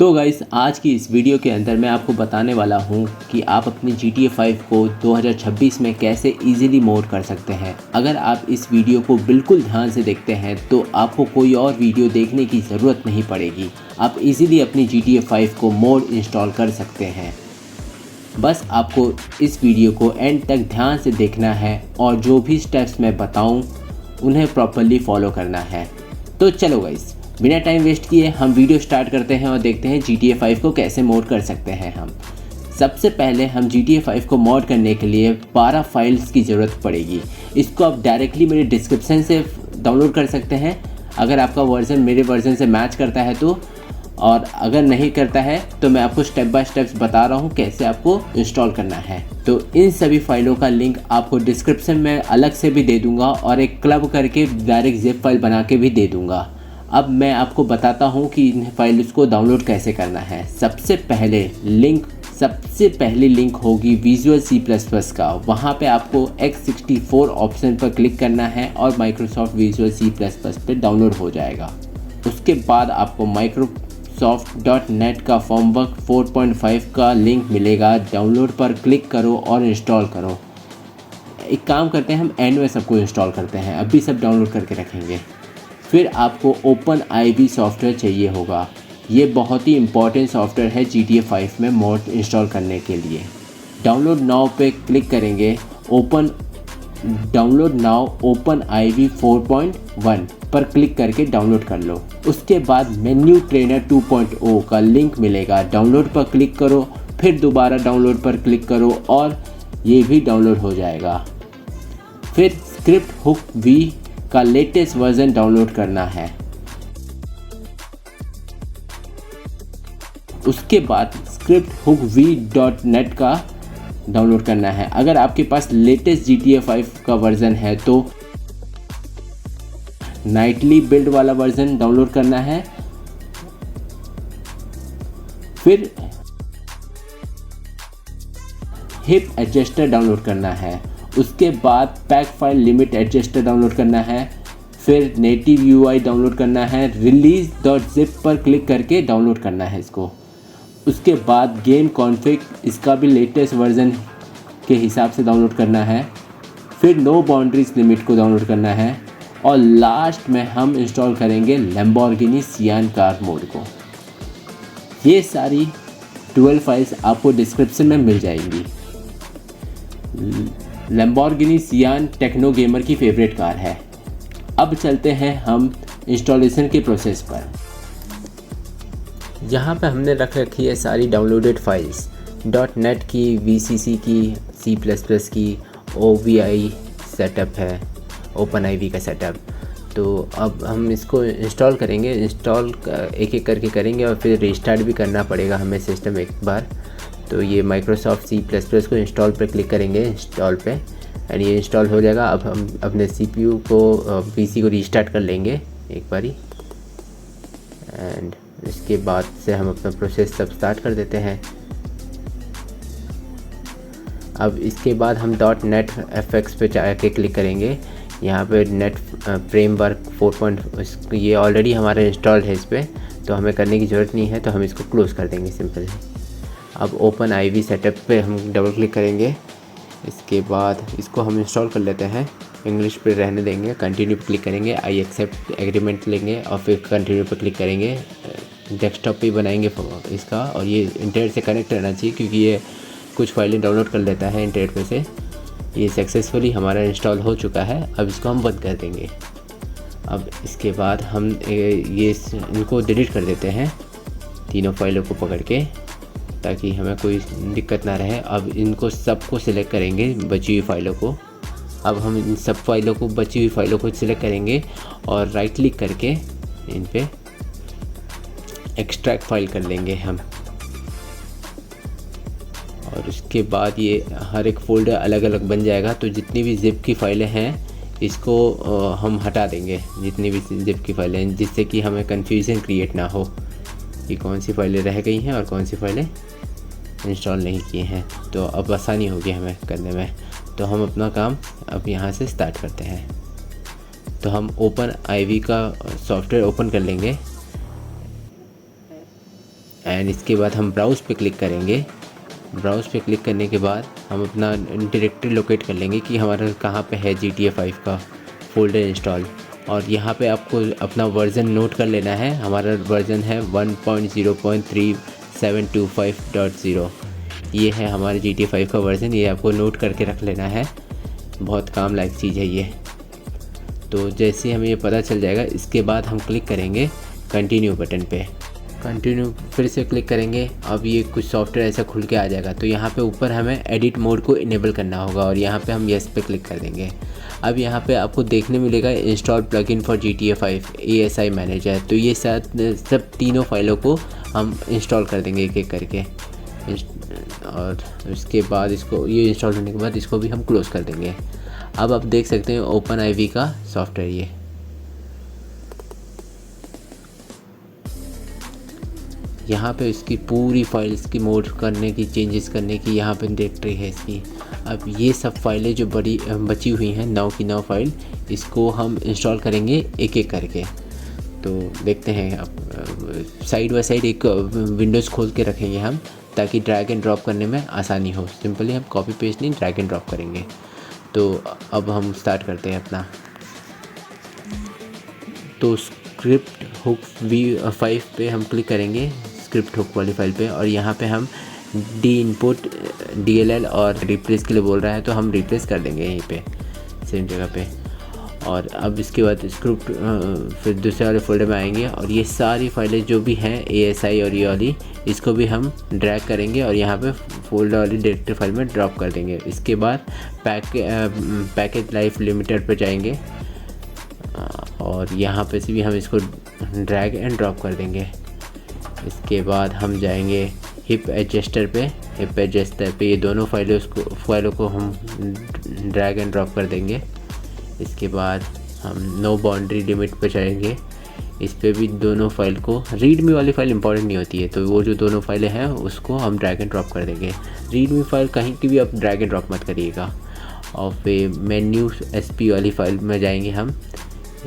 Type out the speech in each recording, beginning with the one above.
तो गाइस आज की इस वीडियो के अंदर मैं आपको बताने वाला हूं कि आप अपनी GTA 5 को 2026 में कैसे इजीली मोड कर सकते हैं। अगर आप इस वीडियो को बिल्कुल ध्यान से देखते हैं तो आपको कोई और वीडियो देखने की ज़रूरत नहीं पड़ेगी। आप इजीली अपनी GTA 5 को मोड इंस्टॉल कर सकते हैं। बस आपको इस वीडियो को एंड तक ध्यान से देखना है और जो भी स्टेप्स मैं बताऊँ उन्हें प्रॉपरली फॉलो करना है। तो चलो गाइस, बिना टाइम वेस्ट किए हम वीडियो स्टार्ट करते हैं और देखते हैं GTA 5 को कैसे मोड कर सकते हैं हम। सबसे पहले हम GTA 5 को मोड करने के लिए 12 फाइल्स की ज़रूरत पड़ेगी। इसको आप डायरेक्टली मेरे डिस्क्रिप्शन से डाउनलोड कर सकते हैं अगर आपका वर्जन मेरे वर्जन से मैच करता है तो, और अगर नहीं करता है तो मैं आपको स्टेप बाय स्टेप्स बता रहा हूँ कैसे आपको इंस्टॉल करना है। तो इन सभी फाइलों का लिंक आपको डिस्क्रिप्शन में अलग से भी दे दूँगा और एक क्लब करके डायरेक्ट ज़िप फाइल बना के भी दे दूँगा। अब मैं आपको बताता हूँ कि इन फाइल्स को डाउनलोड कैसे करना है। सबसे पहली लिंक होगी विजुअल C++ का। वहाँ पे आपको x64 ऑप्शन पर क्लिक करना है और माइक्रोसॉफ्ट विजुअल C++ पे डाउनलोड हो जाएगा। उसके बाद आपको microsoft.net का फॉर्मवर्क 4.5 का लिंक मिलेगा। डाउनलोड पर क्लिक करो और इंस्टॉल करो। एक काम करते हैं, हम एंड में सबको इंस्टॉल करते हैं, अभी सब डाउनलोड करके रखेंगे। फिर आपको OpenIV सॉफ्टवेयर चाहिए होगा। ये बहुत ही इम्पॉर्टेंट सॉफ्टवेयर है GTA 5 में मोड इंस्टॉल करने के लिए। डाउनलोड नाउ पे क्लिक करेंगे। डाउनलोड नाउ OpenIV 4.1 पर क्लिक करके डाउनलोड कर लो। उसके बाद मेन्यू ट्रेनर 2.0 का लिंक मिलेगा। डाउनलोड पर क्लिक करो, फिर दोबारा डाउनलोड पर क्लिक करो और ये भी डाउनलोड हो जाएगा। फिर स्क्रिप्ट हुक V का लेटेस्ट वर्जन डाउनलोड करना है। उसके बाद स्क्रिप्ट हुक v.net का डाउनलोड करना है। अगर आपके पास लेटेस्ट GTA 5 का वर्जन है तो नाइटली बिल्ड वाला वर्जन डाउनलोड करना है। फिर हिप एडजस्टर डाउनलोड करना है। उसके बाद pack file limit adjuster download करना है। फिर नेटिव UI डाउनलोड करना है। release.zip पर क्लिक करके डाउनलोड करना है इसको। उसके बाद गेम कॉन्फ़िग, इसका भी लेटेस्ट वर्जन के हिसाब से डाउनलोड करना है। फिर नो बाउंड्रीज लिमिट को डाउनलोड करना है और लास्ट में हम इंस्टॉल करेंगे Lamborghini Sian कार मोड को। ये सारी 12 फाइल्स आपको डिस्क्रिप्शन में मिल जाएंगी। Lamborghini Sian टेक्नो गेमर की फेवरेट कार है। अब चलते हैं हम इंस्टॉलेशन के प्रोसेस पर। यहाँ पे हमने रख रखी है सारी डाउनलोडेड फाइल्स, .NET की, VCC की, C++ की, OVI सेटअप है, OpenIV का सेटअप। तो अब हम इसको इंस्टॉल करेंगे। इंस्टॉल एक एक करके करेंगे और फिर रिस्टार्ट भी करना पड़ेगा हमें सिस्टम एक बार। तो ये माइक्रोसॉफ्ट C++ को इंस्टॉल पर क्लिक करेंगे, इंस्टॉल पे, एंड ये इंस्टॉल हो जाएगा। अब हम अपने CPU को PC को रीस्टार्ट कर लेंगे एक बारी, एंड इसके बाद से हम अपना प्रोसेस सब स्टार्ट कर देते हैं। अब इसके बाद हम .NET FX पे जाके क्लिक करेंगे। यहाँ पे नेट फ्रेमवर्क 4. ये ऑलरेडी हमारा इंस्टॉल्ड है इस पर, तो हमें करने की ज़रूरत नहीं है, तो हम इसको क्लोज़ कर देंगे सिंपल। अब OpenIV सेटअप पे हम डबल क्लिक करेंगे। इसके बाद इसको हम इंस्टॉल कर लेते हैं। इंग्लिश पे रहने देंगे, कंटिन्यू पे क्लिक करेंगे, आई एक्सेप्ट एग्रीमेंट लेंगे और फिर कंटिन्यू पे क्लिक करेंगे। डेस्कटॉप पे बनाएंगे इसका, और ये इंटरनेट से कनेक्ट रहना चाहिए क्योंकि ये कुछ फाइलें डाउनलोड कर लेता है इंटरनेट पे से। ये सक्सेसफुली हमारा इंस्टॉल हो चुका है। अब इसको हम बंद कर देंगे। अब इसके बाद हम ये इनको डिलीट कर देते हैं, तीनों फाइलों को पकड़ के, ताकि हमें कोई दिक्कत ना रहे। अब इनको सबको सिलेक्ट करेंगे, बची हुई फाइलों को। अब हम इन सब फाइलों को, बची हुई फाइलों को सिलेक्ट करेंगे और राइट क्लिक करके इन पे एक्सट्रैक्ट फाइल कर लेंगे हम। और उसके बाद ये हर एक फ़ोल्डर अलग अलग बन जाएगा। तो जितनी भी ज़िप की फ़ाइलें हैं इसको हम हटा देंगे, जितनी भी ज़िप की फ़ाइलें हैं, जिससे कि हमें कन्फ्यूज़न क्रिएट ना हो कि कौन सी फ़ाइलें रह गई हैं और कौन सी फ़ाइलें इंस्टॉल नहीं किए हैं। तो अब आसानी होगी हमें करने में। तो हम अपना काम अब यहाँ से स्टार्ट करते हैं। तो हम OpenIV का सॉफ्टवेयर ओपन कर लेंगे। एंड इसके बाद हम ब्राउज़ पे क्लिक करेंगे। ब्राउज़ पे क्लिक करने के बाद हम अपना डायरेक्टरी लोकेट कर लेंगे कि हमारा कहाँ पे है GTA 5 का फ़ोल्डर इंस्टॉल। और यहाँ पे आपको अपना वर्ज़न नोट कर लेना है। हमारा वर्ज़न है 1.0.3725.0। ये है हमारा GTA 5 का वर्ज़न, ये आपको नोट करके रख लेना है, बहुत काम लायक चीज़ है ये। तो जैसे हमें ये पता चल जाएगा, इसके बाद हम क्लिक करेंगे कंटिन्यू बटन पे। कंटिन्यू फिर से क्लिक करेंगे। अब ये कुछ सॉफ्टवेयर ऐसा खुल के आ जाएगा। तो यहाँ पे ऊपर हमें एडिट मोड को इनेबल करना होगा और यहाँ पे हम येस पे क्लिक कर देंगे। अब यहाँ पे आपको देखने मिलेगा install plugin for GTA 5 ASI manager. तो ये सब तीनों फाइलों को हम इंस्टॉल कर देंगे एक एक करके। और उसके बाद इसको ये इंस्टॉल होने के बाद इसको भी हम क्लोज़ कर देंगे। अब आप देख सकते हैं OpenIV का सॉफ्टवेयर ये। यहाँ पे इसकी पूरी फाइल्स की मोड करने की, चेंजेस करने की यहाँ पे डायरेक्टरी है इसकी। अब ये सब फाइलें जो बची हुई हैं 9 की 9 फाइल, इसको हम इंस्टॉल करेंगे एक एक करके। तो देखते हैं, अब साइड बाय साइड एक विंडोज़ खोल के रखेंगे हम, ताकि ड्रैग एंड ड्रॉप करने में आसानी हो। सिंपली हम कॉपी पेस्ट नहीं, ड्रैग एंड ड्रॉप करेंगे। तो अब हम स्टार्ट करते हैं अपना। तो स्क्रिप्ट हुक V5 पे हम क्लिक करेंगे, स्क्रिप्ट हुक वाली फाइल पे, और यहाँ पे हम डी इनपुट DLL और रिप्लेस के लिए बोल रहा है, तो हम रिप्लेस कर देंगे यहीं पे सेम जगह पे। और अब इसके बाद स्क्रिप्ट फिर दूसरे वाले फोल्डर में आएंगे और ये सारी फाइलें जो भी हैं ASI और ये वाली, इसको भी हम ड्रैग करेंगे और यहाँ पे फोल्डर वाली डायरेक्टरी फाइल में ड्रॉप कर देंगे। इसके बाद पैकेज लाइफ लिमिटेड पर जाएंगे और यहाँ पे से भी हम इसको ड्रैग एंड ड्रॉप कर देंगे। इसके बाद हम जाएंगे हिप एडजस्टर पे। हिप एडजस्टर पे ये दोनों फाइलों को हम ड्रैग एंड ड्रॉप कर देंगे। इसके बाद हम नो बाउंड्री लिमिट पे जाएंगे। इस पे भी दोनों फाइल को, रीडमी वाली फाइल इंपॉर्टेंट नहीं होती है, तो वो जो दोनों फाइलें हैं उसको हम ड्रैग एंड ड्रॉप कर देंगे। रीडमी फाइल कहीं की भी आप ड्रैग एंड ड्रॉप मत करिएगा। और फिर मेन्यू SP वाली फाइल में जाएंगे हम,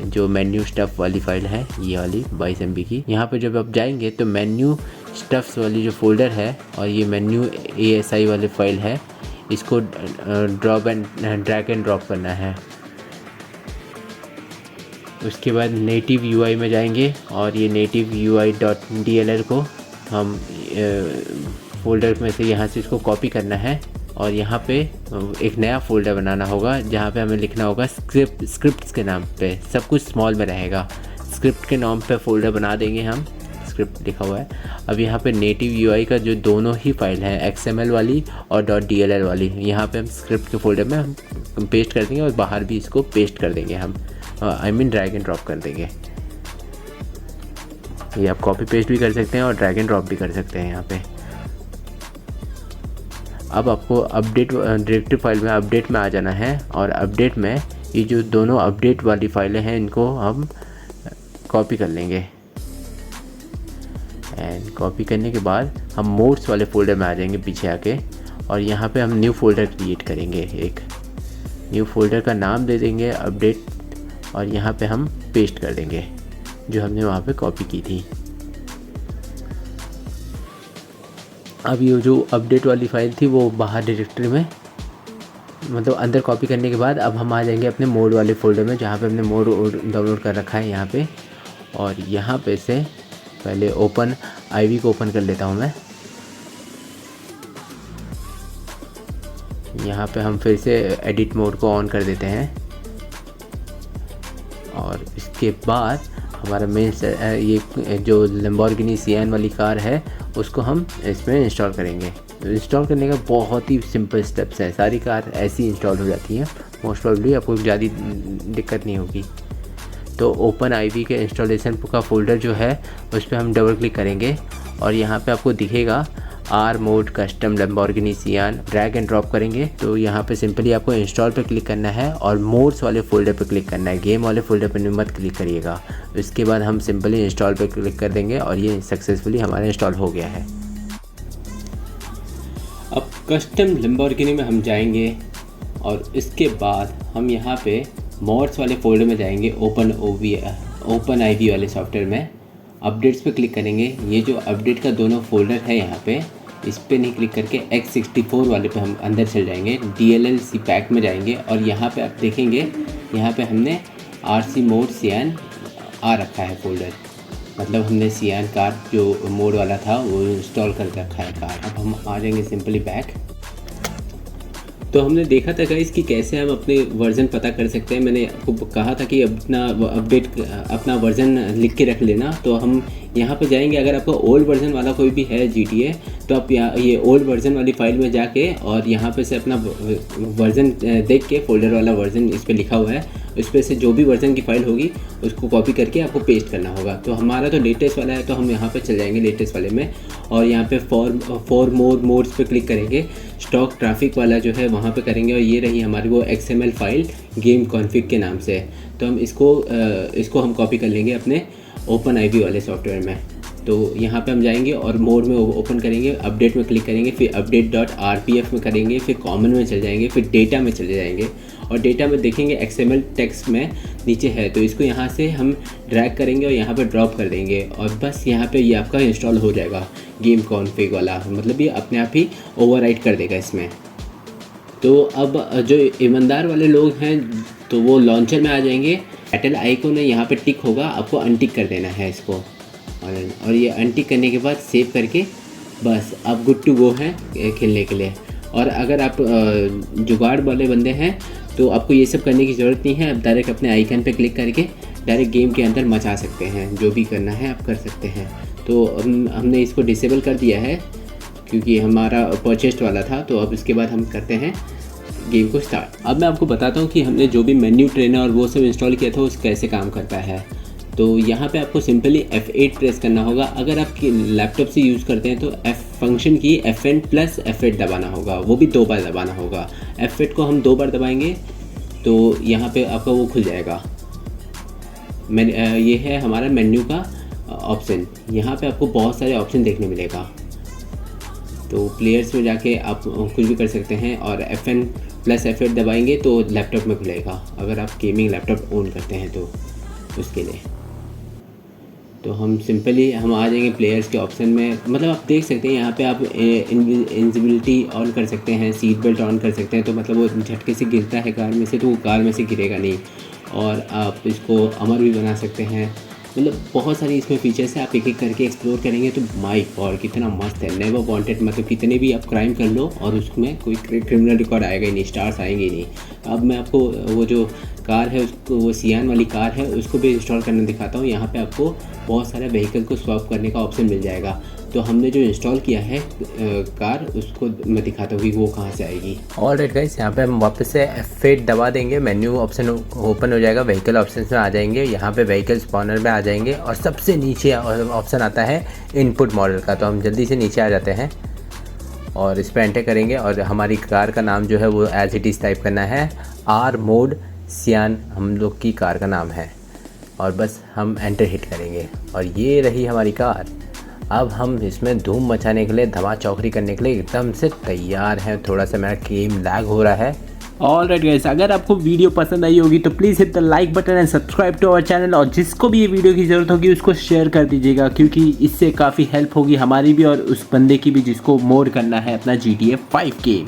जो मेन्यू स्टफ़ वाली फ़ाइल है ये वाली 22 MB की। यहाँ पे जब आप जाएंगे तो मेन्यू स्टफ़्स वाली जो फोल्डर है और ये मेन्यू ASI वाली फ़ाइल है, इसको drop and drag and drop करना है। उसके बाद नेटिव UI में जाएंगे और ये नेटिव UI.dll को हम फोल्डर में से यहाँ से इसको कॉपी करना है और यहाँ पे एक नया फ़ोल्डर बनाना होगा, जहाँ पे हमें लिखना होगा स्क्रिप्ट्स के नाम पे, सब कुछ स्मॉल में रहेगा। स्क्रिप्ट के नाम पे फ़ोल्डर बना देंगे हम, स्क्रिप्ट लिखा हुआ है। अब यहाँ पे नेटिव UI का जो दोनों ही फाइल हैं, XML वाली और .dll वाली, यहाँ पे हम स्क्रिप्ट के फोल्डर में हम पेस्ट कर देंगे और बाहर भी इसको पेस्ट कर देंगे हम, ड्रैग एंड ड्रॉप कर देंगे। ये आप कॉपी पेस्ट भी कर सकते हैं और ड्रैग एंड ड्रॉप भी कर सकते हैं यहाँ पे। अब आपको अपडेट डायरेक्टरी फाइल में अपडेट में आ जाना है और अपडेट में ये जो दोनों अपडेट वाली फाइलें हैं इनको हम कॉपी कर लेंगे। एंड कॉपी करने के बाद हम मोड्स वाले फोल्डर में आ जाएंगे पीछे आके, और यहाँ पे हम न्यू फोल्डर क्रिएट करेंगे। एक न्यू फोल्डर का नाम दे देंगे अपडेट और यहाँ पे हम पेस्ट कर देंगे जो हमने वहाँ पे कॉपी की थी। अब ये जो अपडेट वाली फ़ाइल थी वो बाहर डायरेक्टरी में, मतलब अंदर कॉपी करने के बाद अब हम आ जाएंगे अपने मोड वाले फ़ोल्डर में, जहाँ पे हमने मोड डाउनलोड कर रखा है यहाँ पे। और यहाँ पे से पहले OpenIV को ओपन कर लेता हूँ मैं। यहाँ पे हम फिर से एडिट मोड को ऑन कर देते हैं और इसके बाद हमारा मेन ये जो लैम्बोर्गिनी सियान वाली कार है उसको हम इसमें इंस्टॉल करेंगे। इंस्टॉल करने का बहुत ही सिंपल स्टेप्स हैं, सारी कार ऐसी इंस्टॉल हो जाती हैं, मोस्ट प्रॉब्ली आपको ज़्यादा दिक्कत नहीं होगी। तो OpenIV के इंस्टॉलेशन का फ़ोल्डर जो है उस पर हम डबल क्लिक करेंगे और यहाँ पे आपको दिखेगा R मोड कस्टम लैम्बोर्गिनी सियान, ड्रैग एंड ड्रॉप करेंगे। तो यहाँ पे सिंपली आपको इंस्टॉल पे क्लिक करना है और मोड्स वाले फ़ोल्डर पे क्लिक करना है, गेम वाले फ़ोल्डर पे मत क्लिक करिएगा। इसके बाद हम सिंपली इंस्टॉल पे क्लिक कर देंगे और ये सक्सेसफुली हमारा इंस्टॉल हो गया है। अब कस्टम लैम्बोर्गिनी में हम जाएंगे और इसके बाद हम यहाँ पे मोड्स वाले फ़ोल्डर में जाएंगे, OpenIV वाले सॉफ्टवेयर में, अपडेट्स पे क्लिक करेंगे। ये जो अपडेट का दोनों फोल्डर है यहाँ पे, इस पर नहीं क्लिक करके X64 वाले पे हम अंदर चल जाएंगे, DLL CPAC में जाएंगे और यहाँ पे आप देखेंगे यहाँ पे हमने RC मोड सियान आ रखा है फोल्डर, मतलब हमने सियान कार जो मोड वाला था वो इंस्टॉल कर रखा है कार। अब हम आ जाएंगे सिंपली बैक। तो हमने देखा था गाइस कि कैसे हम अपने वर्ज़न पता कर सकते हैं। मैंने आपको कहा था कि अपना वर्ज़न लिख के रख लेना। तो हम यहाँ पे जाएंगे, अगर आपका ओल्ड वर्ज़न वाला कोई भी है GTA, तो आप ये ओल्ड वर्ज़न वाली फ़ाइल में जाके और यहाँ पे से अपना वर्ज़न देख के, फोल्डर वाला वर्ज़न इस पर लिखा हुआ है, उस पर से जो भी वर्ज़न की फ़ाइल होगी उसको कॉपी करके आपको पेस्ट करना होगा। तो हमारा तो लेटेस्ट वाला है, तो हम यहाँ पे चल जाएंगे लेटेस्ट वाले में और यहाँ पे फॉर मोड्स पे क्लिक करेंगे। स्टॉक ट्रैफिक वाला जो है वहाँ पे करेंगे और ये रही हमारी वो XML फाइल गेम कॉन्फ़िग के नाम से। तो हम इसको हम कॉपी कर लेंगे अपने OpenIV वाले सॉफ्टवेयर में। तो यहाँ पे हम जाएंगे और मोड में ओपन करेंगे, अपडेट में क्लिक करेंगे, फिर update.rpf में करेंगे, फिर कॉमन में चल जाएंगे, फिर डेटा में चले जाएंगे और डेटा में देखेंगे XML टेक्स्ट में नीचे है, तो इसको यहाँ से हम ड्रैग करेंगे और यहाँ पे ड्रॉप कर देंगे और बस यहाँ पे ये आपका इंस्टॉल हो जाएगा गेम कॉन्फ़िग वाला, मतलब ये अपने आप ही ओवरराइट कर देगा इसमें। तो अब जो ईमानदार वाले लोग हैं तो वो लॉन्चर में आ जाएंगे, टाइटल आइकॉन है यहाँ पे टिक होगा, आपको अनटिक कर देना है इसको और ये अनटिक करने के बाद सेव करके बस आप गुड टू गो हैं खेलने के लिए। और अगर आप जुगाड़ वाले बंदे हैं तो आपको ये सब करने की ज़रूरत नहीं है, आप डायरेक्ट अपने आइकन पे क्लिक करके डायरेक्ट गेम के अंदर मचा सकते हैं, जो भी करना है आप कर सकते हैं। तो हमने इसको डिसेबल कर दिया है क्योंकि हमारा परचेस्ड वाला था। तो अब इसके बाद हम करते हैं गेम को स्टार्ट। अब मैं आपको बताता हूँ कि हमने जो भी मेन्यू ट्रेनर और वो सब इंस्टॉल किया था उस कैसे काम करता है। तो यहाँ पे आपको सिंपली F8 प्रेस करना होगा। अगर आप लैपटॉप से यूज़ करते हैं तो फंक्शन की Fn प्लस F8 दबाना होगा, वो भी 2 बार दबाना होगा। F8 को हम 2 बार दबाएंगे तो यहाँ पे आपका वो खुल जाएगा। ये है हमारा मेन्यू का ऑप्शन। यहाँ पे आपको बहुत सारे ऑप्शन देखने मिलेगा, तो प्लेयर्स में जाके आप कुछ भी कर सकते हैं और Fn प्लस F8 दबाएंगे तो लैपटॉप में खुलेगा, अगर आप गेमिंग लैपटॉप ऑन करते हैं तो उसके लिए। तो हम सिंपली आ जाएंगे प्लेयर्स के ऑप्शन में, मतलब आप देख सकते हैं यहाँ पे आप इनविजिबिलिटी ऑन कर सकते हैं, सीट बेल्ट ऑन कर सकते हैं, तो मतलब वो झटके से गिरता है कार में से तो वो कार में से गिरेगा नहीं। और आप इसको अमर भी बना सकते हैं, मतलब बहुत सारी इसमें फीचर्स है। आप एक एक करके एक्सप्लोर करेंगे तो माय गॉड कितना मस्त है। नेवर वांटेड, मतलब कितने भी आप क्राइम कर लो और उसमें कोई क्रिमिनल रिकॉर्ड आएगा ही नहीं, स्टार्स आएंगे ही नहीं। अब मैं आपको वो जो कार है उसको, वो सियान वाली कार है, उसको भी इंस्टॉल करना दिखाता हूँ। यहाँ पे आपको बहुत सारे व्हीकल को स्वैप करने का ऑप्शन मिल जाएगा। तो हमने जो इंस्टॉल किया है कार, उसको मैं दिखाता हूँ कि वो कहाँ से आएगी। ऑलराइट गाइस, यहाँ पे हम वापस से F8 दबा देंगे, मेन्यू ऑप्शन ओपन हो जाएगा, व्हीकल ऑप्शन में आ जाएंगे, यहाँ पे व्हीकल स्पॉनर में आ जाएंगे और सबसे नीचे ऑप्शन आता है इनपुट मॉडल का। तो हम जल्दी से नीचे आ जाते हैं और इस पर एंटर करेंगे और हमारी कार का नाम जो है वो एज इट इज़ टाइप करना है। R मोड सियान हम लोग की कार का नाम है और बस हम एंटर हिट करेंगे और ये रही हमारी कार। अब हम इसमें धूम मचाने के लिए, धमा चौकड़ी करने के लिए एकदम से तैयार हैं। थोड़ा सा मेरा गेम लैग हो रहा है। ऑलराइट गाइस, अगर आपको वीडियो पसंद आई होगी तो please hit the like button and subscribe to our channel, और जिसको भी ये वीडियो की ज़रूरत होगी उसको शेयर कर दीजिएगा, क्योंकि इससे काफ़ी हेल्प होगी हमारी भी और उस बंदे की भी जिसको मोड करना है अपना GTA 5 गेम।